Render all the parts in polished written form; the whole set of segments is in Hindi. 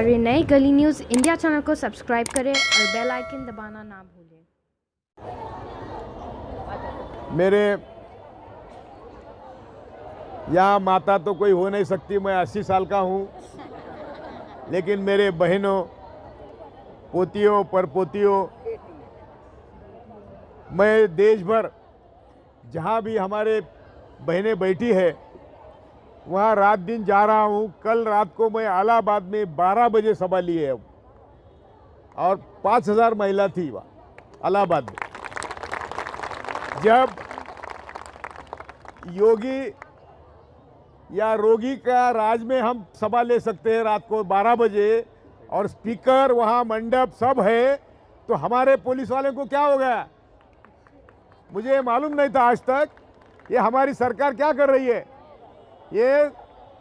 हमारे नए गली न्यूज़ इंडिया चैनल को सब्सक्राइब करें और बेल आइकन दबाना ना भूलें। मेरे यहाँ माता तो कोई हो नहीं सकती, मैं 80 साल का हूँ, लेकिन मेरे बहनों, पोतियों, परपोतियों, मैं देश भर जहाँ भी हमारे बहनें बैठी है वहाँ रात दिन जा रहा हूँ। कल रात को मैं इलाहाबाद में 12 बजे सभा ली है और 5000 महिला थी वहाँ इलाहाबाद में। जब योगी या रोगी का राज में हम सभा ले सकते हैं रात को 12 बजे और स्पीकर वहाँ मंडप सब है, तो हमारे पुलिस वाले को क्या हो गया? मुझे मालूम नहीं था आज तक। ये हमारी सरकार क्या कर रही है? ये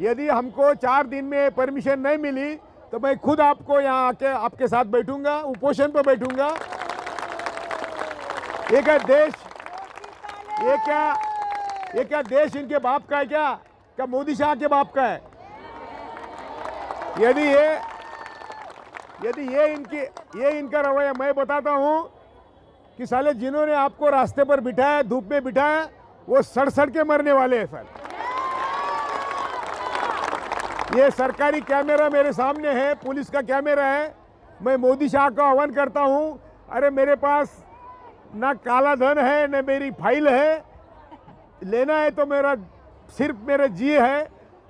यदि हमको 4 दिन में परमिशन नहीं मिली तो मैं खुद आपको यहाँ आके आपके साथ बैठूंगा, उपोषण पर बैठूंगा। ये क्या देश, ये क्या देश इनके बाप का है? क्या मोदी शाह के बाप का है? यदि ये इनका रवैया, मैं बताता हूँ कि साले जिन्होंने आपको रास्ते पर बिठाया, धूप में बिठाया, वो सड़ के मरने वाले हैं सर। ये सरकारी कैमरा मेरे सामने है, पुलिस का कैमरा है। मैं मोदी शाह का आह्वान करता हूं, अरे मेरे पास ना काला धन है न मेरी फाइल है, लेना है तो मेरा सिर्फ मेरे जी है।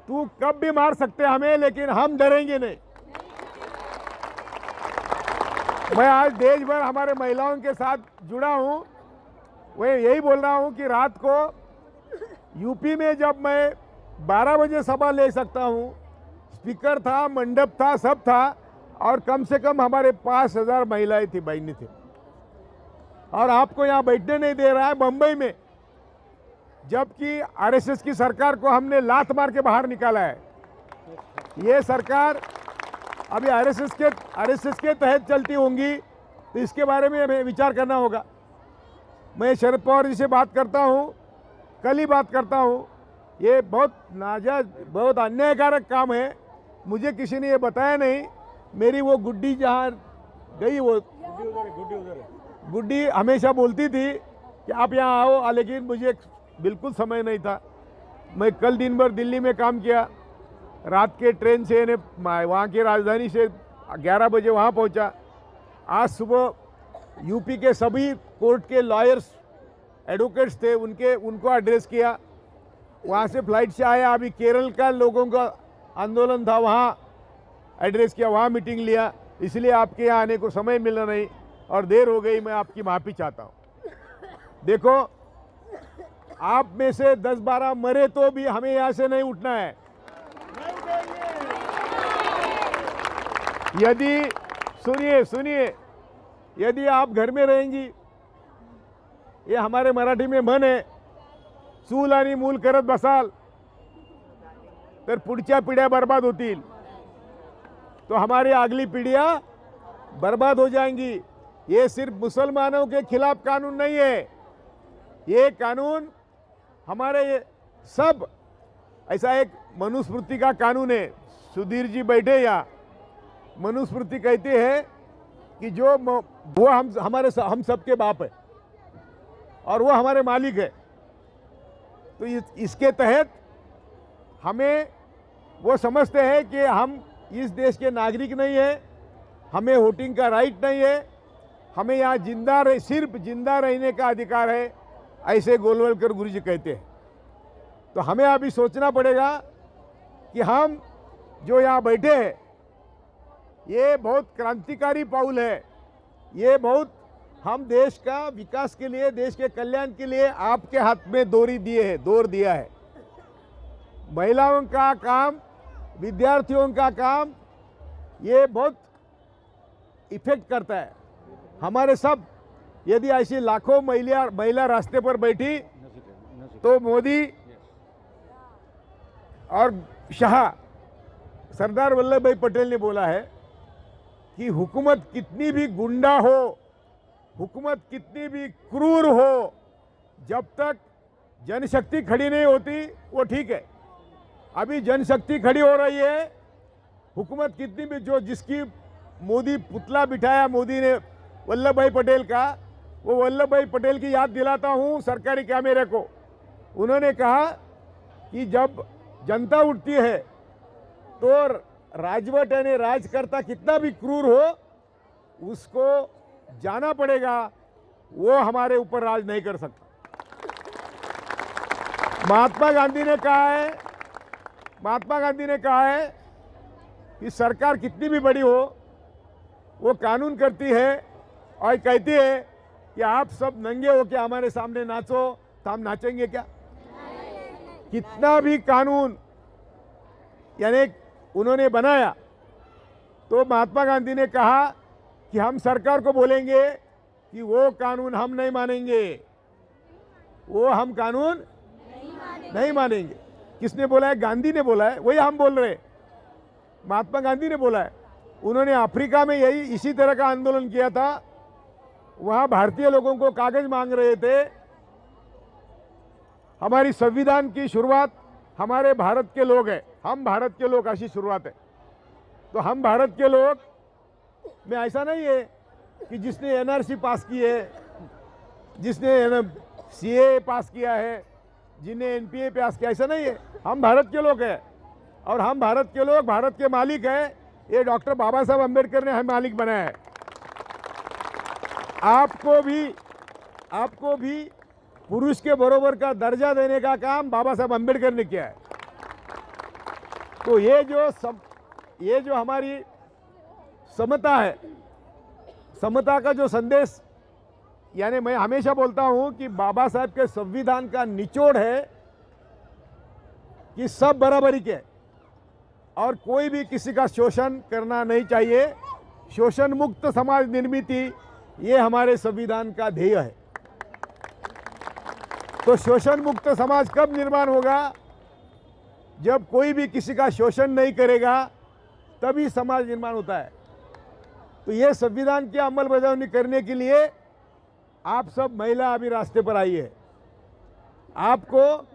तू कब भी मार सकते हमें, लेकिन हम डरेंगे नहीं। मैं आज देश भर हमारे महिलाओं के साथ जुड़ा हूं। मैं यही बोल रहा हूं कि रात को यूपी में जब मैं 12 बजे सभा ले सकता हूं, स्पीकर था, मंडप था, सब था, और कम से कम हमारे 5000 महिलाएं थी, बहनें थी, और आपको यहाँ बैठने नहीं दे रहा है बंबई में, जबकि आरएसएस की सरकार को हमने लात मार के बाहर निकाला है। ये सरकार अभी आरएसएस के तहत चलती होंगी, तो इसके बारे में हमें विचार करना होगा। मैं शरद पवार जी से बात करता हूँ, कल ही बात करता हूँ। ये बहुत नाजायज, बहुत अन्यायकारक काम है। मुझे किसी ने ये बताया नहीं। मेरी वो गुड्डी जहाँ गई, वो गुड्डी हमेशा बोलती थी कि आप यहाँ आओ, लेकिन मुझे बिल्कुल समय नहीं था। मैं कल दिन भर दिल्ली में काम किया, रात के ट्रेन से वहाँ की राजधानी से 11 बजे वहाँ पहुँचा। आज सुबह यूपी के सभी कोर्ट के लॉयर्स, एडवोकेट्स थे, उनको एड्रेस किया। वहाँ से फ्लाइट से आया, अभी केरल का लोगों का आंदोलन था, वहाँ एड्रेस किया, वहाँ मीटिंग लिया। इसलिए आपके यहाँ आने को समय मिला नहीं और देर हो गई। मैं आपकी माफ़ी चाहता हूँ। देखो, आप में से 10-12 मरे तो भी हमें यहाँ से नहीं उठना है। यदि सुनिए, यदि आप घर में रहेंगी, ये हमारे मराठी में म्हण है, चूल आणि मूल करत बसाल तर पुढच्या पिढ्या बर्बाद होतील। तो हमारी अगली पीढ़ियां बर्बाद हो जाएंगी। ये सिर्फ मुसलमानों के खिलाफ कानून नहीं है, ये कानून हमारे सब, ऐसा एक मनुस्मृति का कानून है। सुधीर जी बैठे यहाँ, मनुस्मृति कहती है कि जो वो हम सबके बाप है और वो हमारे मालिक है। तो इसके तहत हमें वो समझते हैं कि हम इस देश के नागरिक नहीं है, हमें वोटिंग का राइट नहीं है, हमें यहाँ सिर्फ जिंदा रहने का अधिकार है, ऐसे गोलवलकर गुरु जी कहते हैं। तो हमें अभी सोचना पड़ेगा कि हम जो यहाँ बैठे हैं, ये बहुत क्रांतिकारी पहल है। ये बहुत, हम देश का विकास के लिए, देश के कल्याण के लिए आपके हाथ में दौर दिया है। महिलाओं का काम, विद्यार्थियों का काम, ये बहुत इफेक्ट करता है हमारे सब। यदि ऐसी लाखों महिला रास्ते पर बैठी तो मोदी और शाह, सरदार वल्लभ भाई पटेल ने बोला है कि हुकूमत कितनी भी गुंडा हो, हुकूमत कितनी भी क्रूर हो, जब तक जनशक्ति खड़ी नहीं होती वो ठीक है। अभी जनशक्ति खड़ी हो रही है हुकूमत कितनी भी जो जिसकी मोदी पुतला बिठाया मोदी ने वल्लभ भाई पटेल का, वो वल्लभ भाई पटेल की याद दिलाता हूँ सरकारी कैमरे को। उन्होंने कहा कि जब जनता उठती है तो राजवट यानी राजकर्ता कितना भी क्रूर हो उसको जाना पड़ेगा, वो हमारे ऊपर राज नहीं कर सकता। महात्मा गांधी ने कहा है कि सरकार कितनी भी बड़ी हो वो कानून करती है और कहती है कि आप सब नंगे होके हमारे सामने नाचो, तो हम नाचेंगे क्या? कितना भी कानून यानी उन्होंने बनाया तो महात्मा गांधी ने कहा कि हम सरकार को बोलेंगे कि वो कानून हम नहीं मानेंगे, वो हम कानून नहीं मानेंगे। किसने बोला है? गांधी ने बोला है, वही हम बोल रहे हैं। महात्मा गांधी ने बोला है। उन्होंने अफ्रीका में यही इसी तरह का आंदोलन किया था। वहाँ भारतीय लोगों को कागज मांग रहे थे। हमारी संविधान की शुरुआत हमारे भारत के लोग हैं, हम भारत के लोग, ऐसी शुरुआत है। तो हम भारत के लोग में ऐसा नहीं है कि जिसने एनआरसी पास की है, जिसने सीए पास किया है, जिन्हें एनपीए पास किया, ऐसा नहीं है। हम भारत के लोग हैं और हम भारत के लोग भारत के मालिक हैं। ये डॉक्टर बाबा साहब अम्बेडकर ने हमें मालिक बनाया है। आपको भी पुरुष के बरोबर का दर्जा देने का काम बाबा साहब अम्बेडकर ने किया है। तो ये जो हमारी समता है, समता का जो संदेश, यानी मैं हमेशा बोलता हूं कि बाबा साहब के संविधान का निचोड़ है कि सब बराबरी के और कोई भी किसी का शोषण करना नहीं चाहिए। शोषण मुक्त समाज निर्मिति ये हमारे संविधान का ध्येय है। तो शोषण मुक्त समाज कब निर्माण होगा? जब कोई भी किसी का शोषण नहीं करेगा, तभी समाज निर्माण होता है। तो ये संविधान की अमलबजावनी करने के लिए आप सब महिला अभी रास्ते पर आई है। आपको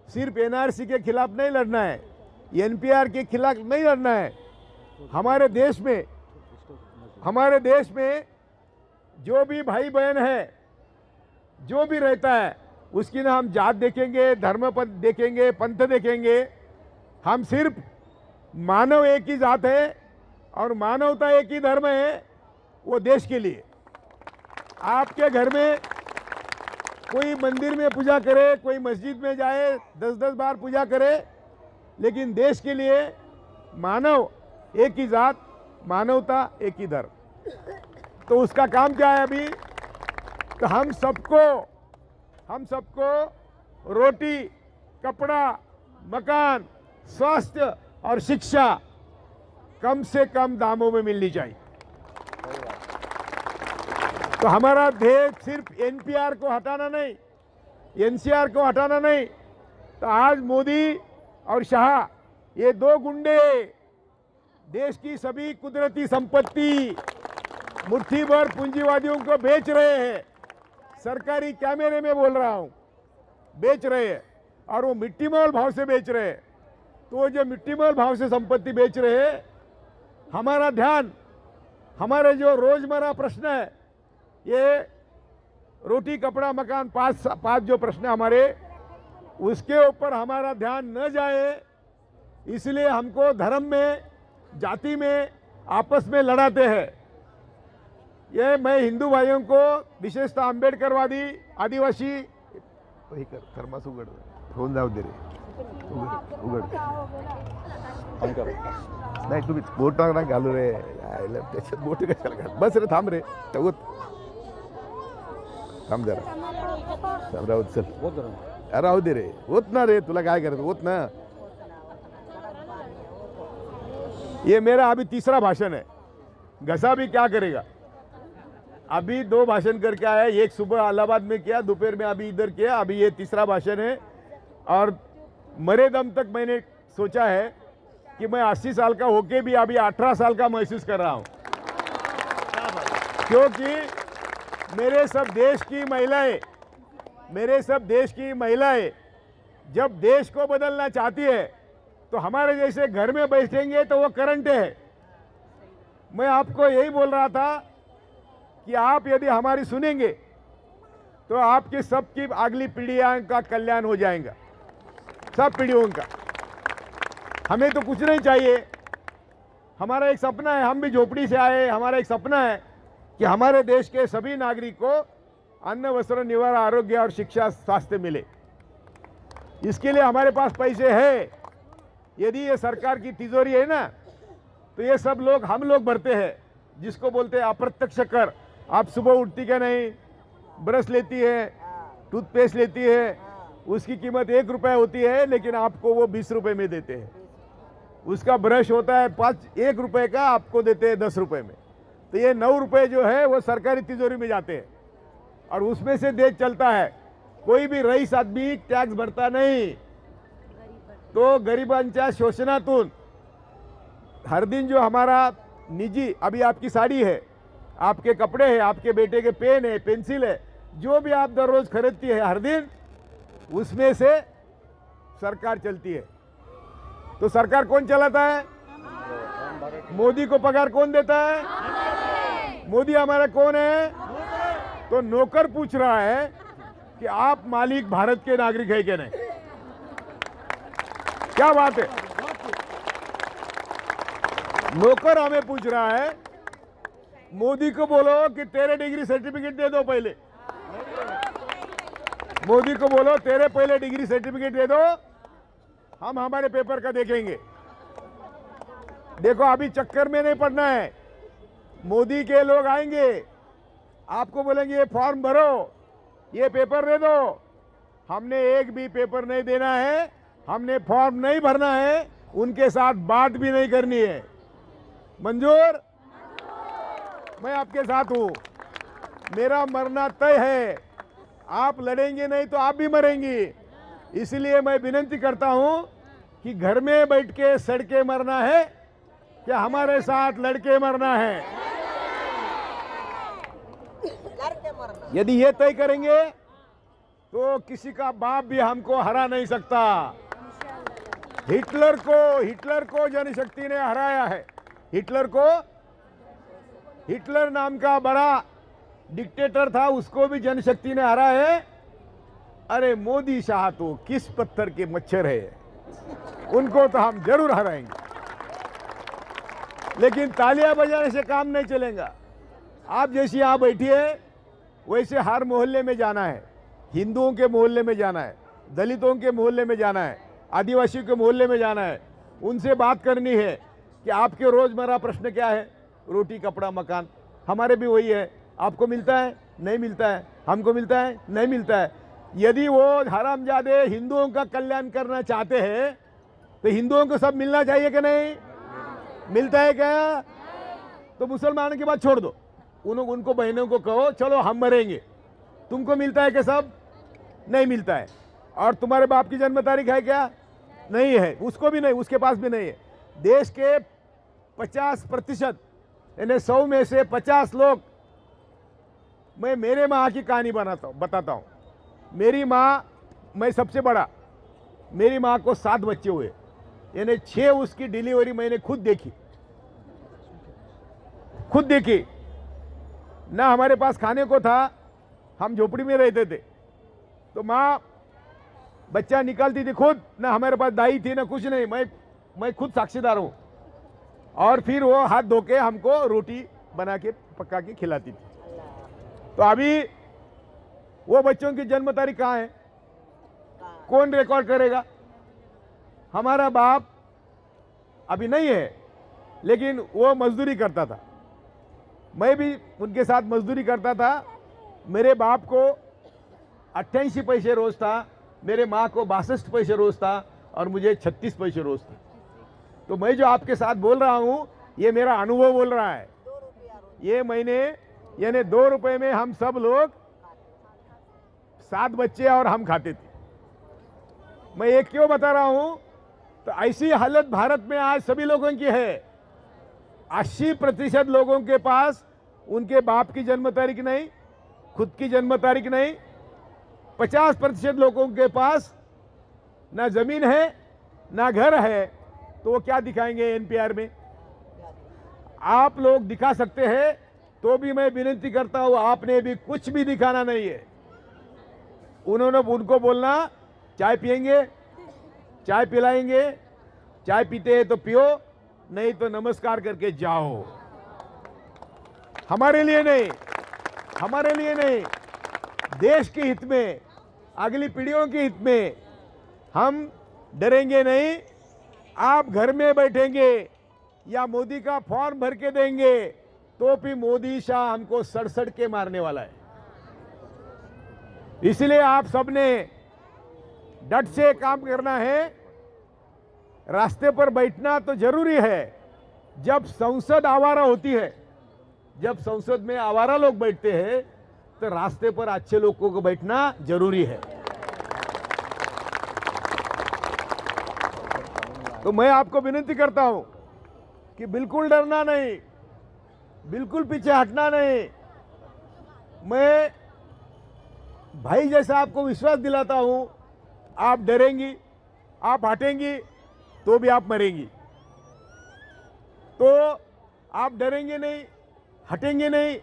सिर्फ एनआरसी के खिलाफ नहीं लड़ना है, एनपीआर के खिलाफ नहीं लड़ना है। हमारे देश में जो भी भाई बहन है, जो भी रहता है, उसकी ना हम जात देखेंगे, धर्म देखेंगे, पंथ देखेंगे। हम सिर्फ मानव एक ही जात है और मानवता एक ही धर्म है, वो देश के लिए। आपके घर में कोई मंदिर में पूजा करे, कोई मस्जिद में जाए, 10-10 बार पूजा करे, लेकिन देश के लिए मानव एक ही जात, मानवता एक ही धर्म। तो उसका काम क्या है अभी? तो हम सबको रोटी, कपड़ा, मकान, स्वास्थ्य और शिक्षा कम से कम दामों में मिलनी चाहिए। तो हमारा ध्येय सिर्फ एनपीआर को हटाना नहीं, एनसीआर को हटाना नहीं। तो आज मोदी और शाह, ये दो गुंडे देश की सभी कुदरती संपत्ति मुट्ठी भर पूंजीवादियों को बेच रहे हैं। सरकारी कैमरे में बोल रहा हूं, बेच रहे हैं, और वो मिट्टी मोल भाव से बेच रहे हैं। तो वो जो मिट्टी मोल भाव से संपत्ति बेच रहे हैं, हमारा ध्यान, हमारे जो रोजमर्रा प्रश्न है, ये रोटी, कपड़ा, मकान, पांच जो प्रश्न हमारे, उसके ऊपर हमारा ध्यान न जाए, इसलिए हमको धर्म में, जाति में, आपस में लड़ाते हैं। ये मैं हिंदू भाइयों को, विशेषतः आंबेडकरवादी, आदिवासी, वही कर थर्मास उघड, फोन जाऊ दे रे, उघड नाही, तुम्ही बोट ना घालू रे, त्याच्यात बोट कशाला घाल, बस रे, थांब रे, थांब जरा, राहू चल, राहू दे रे, होत ना रे, तुला काय करायचं, होत ना। ये मेरा अभी तीसरा भाषण है। घसा भी क्या करेगा, अभी 2 भाषण करके आया, एक सुबह इलाहाबाद में किया, दोपहर में अभी इधर किया, अभी ये तीसरा भाषण है। और मरे दम तक मैंने सोचा है कि मैं 80 साल का होके भी अभी 18 साल का महसूस कर रहा हूं, क्योंकि मेरे सब देश की महिलाएं जब देश को बदलना चाहती है तो हमारे जैसे घर में बैठेंगे तो वो करंट है। मैं आपको यही बोल रहा था कि आप यदि हमारी सुनेंगे तो आपकी सबकी अगली पीढ़ियों का कल्याण हो जाएगा, सब पीढ़ियों का। हमें तो कुछ नहीं चाहिए, हमारा एक सपना है, हम भी झोपड़ी से आए, हमारा एक सपना है कि हमारे देश के सभी नागरिक को अन्न वस्त्र निवारण आरोग्य और शिक्षा स्वास्थ्य मिले। इसके लिए हमारे पास पैसे है। यदि ये सरकार की तिजोरी है ना, तो ये सब लोग हम लोग भरते हैं, जिसको बोलते हैं अप्रत्यक्ष कर। आप सुबह उठती क्या नहीं, ब्रश लेती है, टूथपेस्ट लेती है, उसकी कीमत 1 रुपया होती है, लेकिन आपको वो 20 रुपए में देते हैं। उसका ब्रश होता है 1 रुपए का, आपको देते हैं 10 रुपए में। तो ये 9 रुपए जो है वो सरकारी तिजोरी में जाते हैं और उसमें से देश चलता है। कोई भी रईस आदमी टॅक्स भरता नहीं, तो गरिबांच्या शोषणातून हर दिन जो हमारा निजी, अभी आपकी साड़ी है, आपके कपड़े हैं, आपके बेटे के पेन है, पेंसिल है, जो भी आप दररोज खरीदती है हर दिन, उसमें से सरकार चलती है। तो सरकार कौन चलाता है? मोदी को पगार कौन देता है? मोदी हमारा कौन है? तो नौकर पूछ रहा है कि आप मालिक भारत के नागरिक है कि नहीं? क्या बात है? नौकर हमें पूछ रहा है। मोदी को बोलो कि तेरे डिग्री सर्टिफिकेट दे दो पहले, मोदी को बोलो तेरे पहले डिग्री सर्टिफिकेट दे दो, हम हमारे पेपर का देखेंगे। देखो अभी चक्कर में नहीं पड़ना है। मोदी के लोग आएंगे, आपको बोलेंगे ये फॉर्म भरो, ये पेपर दे दो। हमने एक भी पेपर नहीं देना है, हमने फॉर्म नहीं भरना है, उनके साथ बात भी नहीं करनी है। मंजूर? मैं आपके साथ हूं, मेरा मरना तय है। आप लड़ेंगे नहीं तो आप भी मरेंगी। इसलिए मैं विनती करता हूं कि घर में बैठ के सड़के मरना है क्या हमारे साथ लड़के मरना है? यदि ये तय करेंगे तो किसी का बाप भी हमको हरा नहीं सकता। हिटलर को जनशक्ति ने हराया है। हिटलर नाम का बड़ा डिक्टेटर था, उसको भी जनशक्ति ने हरा है। अरे मोदी शाह तो किस पत्थर के मच्छर है, उनको तो हम जरूर हराएंगे। लेकिन तालियां बजाने से काम नहीं चलेगा। आप जैसी यहां बैठिए, वैसे हर मोहल्ले में जाना है, हिंदुओं के मोहल्ले में जाना है, दलितों के मोहल्ले में जाना है, आदिवासियों के मोहल्ले में जाना है, उनसे बात करनी है कि आपके रोजमर्रा प्रश्न क्या है। रोटी कपड़ा मकान, हमारे भी वही है। आपको मिलता है? नहीं मिलता है। हमको मिलता है? नहीं मिलता है। यदि वो हरामजादे हिंदुओं का कल्याण करना चाहते हैं तो हिंदुओं को सब मिलना चाहिए कि नहीं? मिलता है क्या? तो मुसलमानों की बात छोड़ दो, उनको बहनों को कहो चलो हम मरेंगे। तुमको मिलता है क्या? सब नहीं मिलता है। और तुम्हारे बाप की जन्म तारीख है क्या? नहीं है, उसको भी नहीं, उसके पास भी नहीं है। देश के 50% यानी 100 में से 50 लोग, मैं मेरे माँ की कहानी बताता हूँ। मेरी माँ, मैं सबसे बड़ा, मेरी माँ को 7 बच्चे हुए, यानी 6 उसकी डिलीवरी मैंने खुद देखी। ना हमारे पास खाने को था, हम झोपड़ी में रहते थे, तो माँ बच्चा निकालती थी खुद, ना हमारे पास दाई थी ना कुछ नहीं। मैं खुद साक्षीदार हूँ। और फिर वो हाथ धो के हमको रोटी बना के पका के खिलाती थी। तो अभी वो बच्चों की जन्म तारीख कहाँ है? कौन रिकॉर्ड करेगा? हमारा बाप अभी नहीं है, लेकिन वो मजदूरी करता था, मैं भी उनके साथ मजदूरी करता था। मेरे बाप को 88 पैसे रोज था, मेरे माँ को 62 पैसे रोज था और मुझे 36 पैसे रोज था। तो मैं जो आपके साथ बोल रहा हूँ, ये मेरा अनुभव बोल रहा है। ये महीने यानी 2 रुपए में हम सब लोग 7 बच्चे और हम खाते थे। मैं ये क्यों बता रहा हूँ? तो ऐसी हालत भारत में आज सभी लोगों की है। 80% लोगों के पास उनके बाप की जन्म तारीख नहीं, खुद की जन्म तारीख नहीं। 50% लोगों के पास ना जमीन है, ना घर है, तो वो क्या दिखाएंगे एनपीआर में? आप लोग दिखा सकते हैं, तो भी मैं विनती करता हूं, आपने भी कुछ भी दिखाना नहीं है। उनको बोलना चाय पिएंगे, चाय पिलाएंगे, चाय पीते हैं तो पियो, नहीं तो नमस्कार करके जाओ। हमारे लिए नहीं, हमारे लिए नहीं, देश के हित में, अगली पीढ़ियों के हित में हम डरेंगे नहीं। आप घर में बैठेंगे या मोदी का फॉर्म भर के देंगे तो भी मोदी शाह हमको सड़ के मारने वाला है। इसलिए आप सबने डट से काम करना है। रास्ते पर बैठना तो जरूरी है। जब संसद आवारा होती है, जब संसद में आवारा लोग बैठते हैं, तो रास्ते पर अच्छे लोगों को बैठना जरूरी है। तो मैं आपको विनती करता हूं कि बिल्कुल डरना नहीं, बिल्कुल पीछे हटना नहीं। मैं भाई जैसा आपको विश्वास दिलाता हूं, आप डरेंगी, आप हटेंगी तो भी आप मरेंगी। तो आप डरेंगे नहीं, हटेंगे नहीं,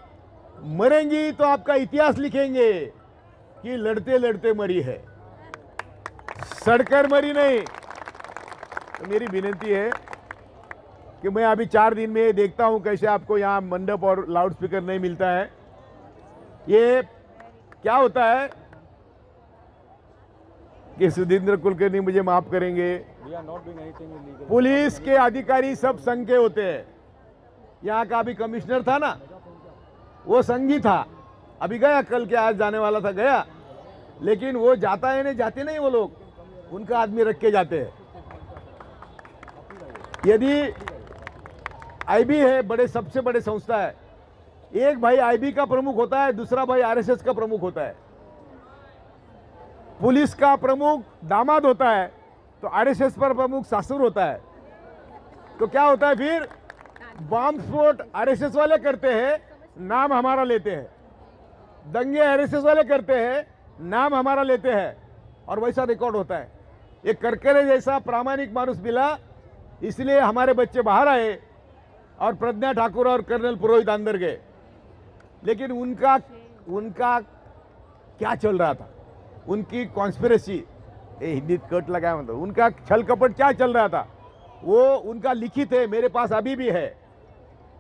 मरेंगी तो आपका इतिहास लिखेंगे कि लड़ते लड़ते मरी है, सड़कर मरी नहीं। तो मेरी विनती है कि मैं अभी 4 दिन में देखता हूं कैसे आपको यहाँ मंडप और लाउड स्पीकर नहीं मिलता है। ये क्या होता है कि सुधींद्र कुलकर्णी मुझे माफ करेंगे, पुलिस के अधिकारी सब संघ के होते हैं। यहाँ का अभी कमिश्नर था ना, वो संघी था, अभी गया, कल के आज जाने वाला था, गया। लेकिन वो जाता है नहीं, जाते नहीं वो लोग, उनका आदमी रख के जाते हैं। यदि आईबी है, बड़े सबसे बड़े संस्था है, एक भाई आईबी का प्रमुख होता है, दूसरा भाई आरएसएस का प्रमुख होता है। पुलिस का प्रमुख दामाद होता है तो आरएसएस पर प्रमुख ससुर होता है। तो क्या होता है फिर, बम स्फोट आरएसएस वाले करते हैं, नाम हमारा लेते हैं। दंगे आरएसएस वाले करते हैं, नाम हमारा लेते हैं, और वैसा रिकॉर्ड होता है। एक करकरे जैसा प्रामाणिक मानुष मिला, इसलिए हमारे बच्चे बाहर आए और प्रज्ञा ठाकुर और कर्नल पुरोहित अंदर गए। लेकिन उनका क्या चल रहा था, उनकी कॉन्स्पिरेसी, हिंदी कट लगाया मतलब, उनका छल कपट क्या चल रहा था, वो उनका लिखित है, मेरे पास अभी भी है,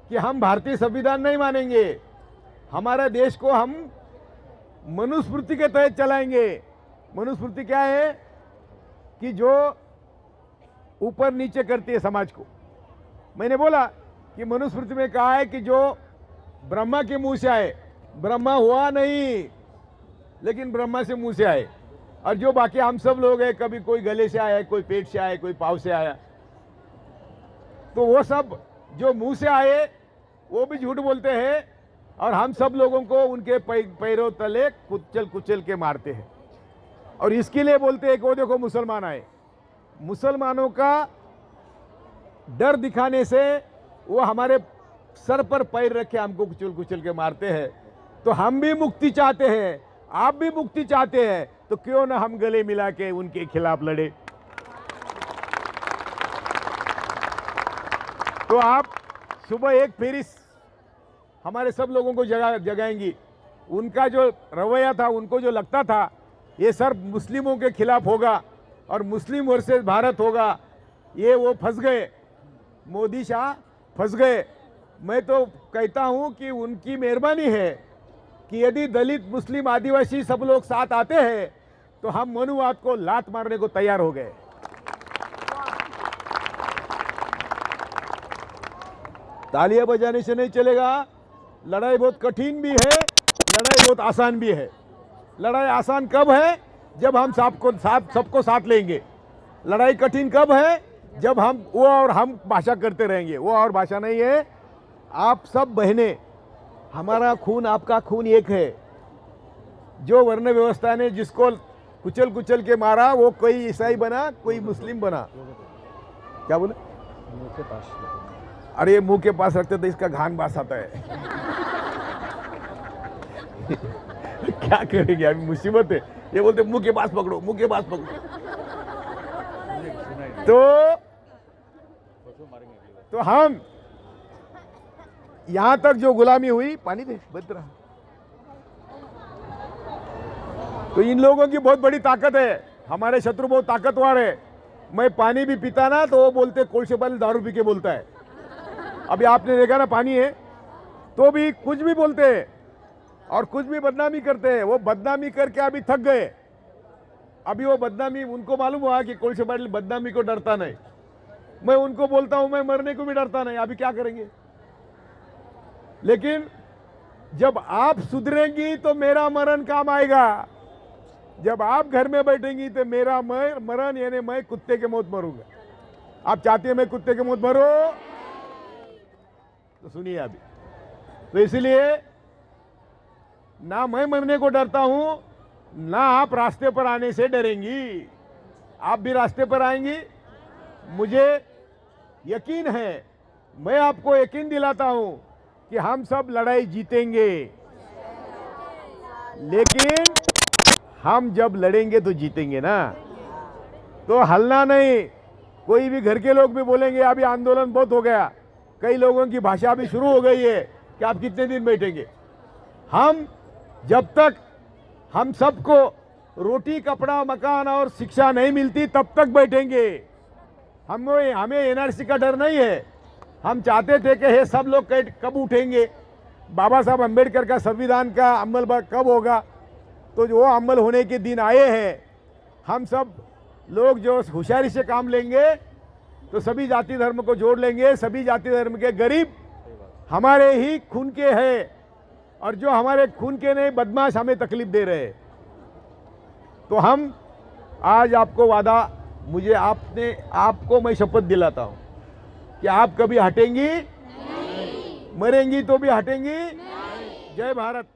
कि हम भारतीय संविधान नहीं मानेंगे, हमारे देश को हम मनुस्मृति के तहत चलाएंगे। मनुस्मृति क्या है कि जो ऊपर नीचे करती है समाज को। मैंने बोला कि मनुस्मृति में कहा है कि जो ब्रह्मा के मुंह से आए, ब्रह्मा हुआ नहीं, लेकिन ब्रह्मा से मुंह से आए, और जो बाकी हम सब लोग हैं, कभी कोई गले से आया, कोई पेट से आया, कोई पाँव से आया, तो वो सब जो मुंह से आए वो भी झूठ बोलते हैं, और हम सब लोगों को उनके पैरों तले कुचल कुचल के मारते हैं। और इसके लिए बोलते हैं कि वो देखो मुसलमान आए। मुसलमानों का डर दिखाने से वो हमारे सर पर पैर रख के हमको कुचल कुचल के मारते हैं। तो हम भी मुक्ति चाहते हैं, आप भी मुक्ति चाहते हैं, तो क्यों ना हम गले मिला के उनके खिलाफ लड़े। तो आप सुबह एक फेरी हमारे सब लोगों को जगाएंगी। उनका जो रवैया था, उनको जो लगता था ये सर मुस्लिमों के खिलाफ होगा और मुस्लिम वर्सेस भारत होगा, ये वो फंस गए, मोदी शाह फंस गए। मैं तो कहता हूं कि उनकी मेहरबानी है कि यदि दलित, मुस्लिम, आदिवासी सब लोग साथ आते हैं तो हम मनुवाद को लात मारने को तैयार हो गए। तालियां बजाने से नहीं चलेगा। लड़ाई बहुत कठिन भी है, लड़ाई बहुत आसान भी है। लड़ाई आसान कब है, जब हम सबको साथ लेंगे। लड़ाई कठिन कब है, जब हम वो और हम भाषा करते रहेंगे। वो और भाषा नहीं है, आप सब बहनें, हमारा खून आपका खून एक है। जो वर्ण व्यवस्था ने जिसको कुचल कुचल के मारा, वो कोई ईसाई बना, कोई मुस्लिम बना। क्या बोले, मुंह के पास, अरे मुंह के पास रखते तो इसका घान बास आता है। क्या करेंगे, अभी मुसीबत है। ये बोलते मुंह के पास पकड़ो, मुंह के पास पकड़ो। तो तो हम यहां तक जो गुलामी हुई, पानी दे बच रहा, तो इन लोगों की बहुत बड़ी ताकत है। हमारे शत्रु बहुत ताकतवर है। मैं पानी भी पीता ना तो वो बोलते कोलशेपाली दारू पी के बोलता है। अभी आपने देखा ना, पानी है तो भी कुछ भी बोलते हैं और कुछ भी बदनामी करते हैं। वो बदनामी करके अभी थक गए। अभी वो बदनामी, उनको मालूम हुआ कि कोलशेपाली बदनामी को डरता नहीं। मैं उनको बोलता हूं मैं मरने को भी डरता नहीं। अभी क्या करेंगे? लेकिन जब आप सुधरेंगी तो मेरा मरण काम आएगा। जब आप घर में बैठेंगी तो मेरा मरण यानी मैं कुत्ते के मौत मरूंगा। आप चाहते हैं मैं कुत्ते के मौत मरो? तो सुनिए अभी। तो इसलिए ना मैं मरने को डरता हूं, ना आप रास्ते पर आने से डरेंगी। आप भी रास्ते पर आएंगी, मुझे यकीन है। मैं आपको यकीन दिलाता हूं कि हम सब लड़ाई जीतेंगे। लेकिन हम जब लड़ेंगे तो जीतेंगे ना, तो हलना नहीं। कोई भी घर के लोग भी बोलेंगे अभी आंदोलन बहुत हो गया, कई लोगों की भाषा भी शुरू हो गई है कि आप कितने दिन बैठेंगे। हम जब तक हम सबको रोटी, कपड़ा, मकान और शिक्षा नहीं मिलती तब तक बैठेंगे। हमें एनआरसी का डर नहीं है। हम चाहते थे कि ये सब लोग कब उठेंगे, बाबा साहब अम्बेडकर का संविधान का अमल कब होगा। तो जो अमल होने के दिन आए हैं। हम सब लोग जो होशियारी से काम लेंगे तो सभी जाति धर्म को जोड़ लेंगे। सभी जाति धर्म के गरीब हमारे ही खून के हैं, और जो हमारे खून के नहीं बदमाश हमें तकलीफ दे रहे हैं। तो हम आज आपको वादा, मुझे आपको मैं शपथ दिलाता हूं कि आप कभी हटेंगी नहीं। मरेंगी तो भी हटेंगी नहीं। जय भारत।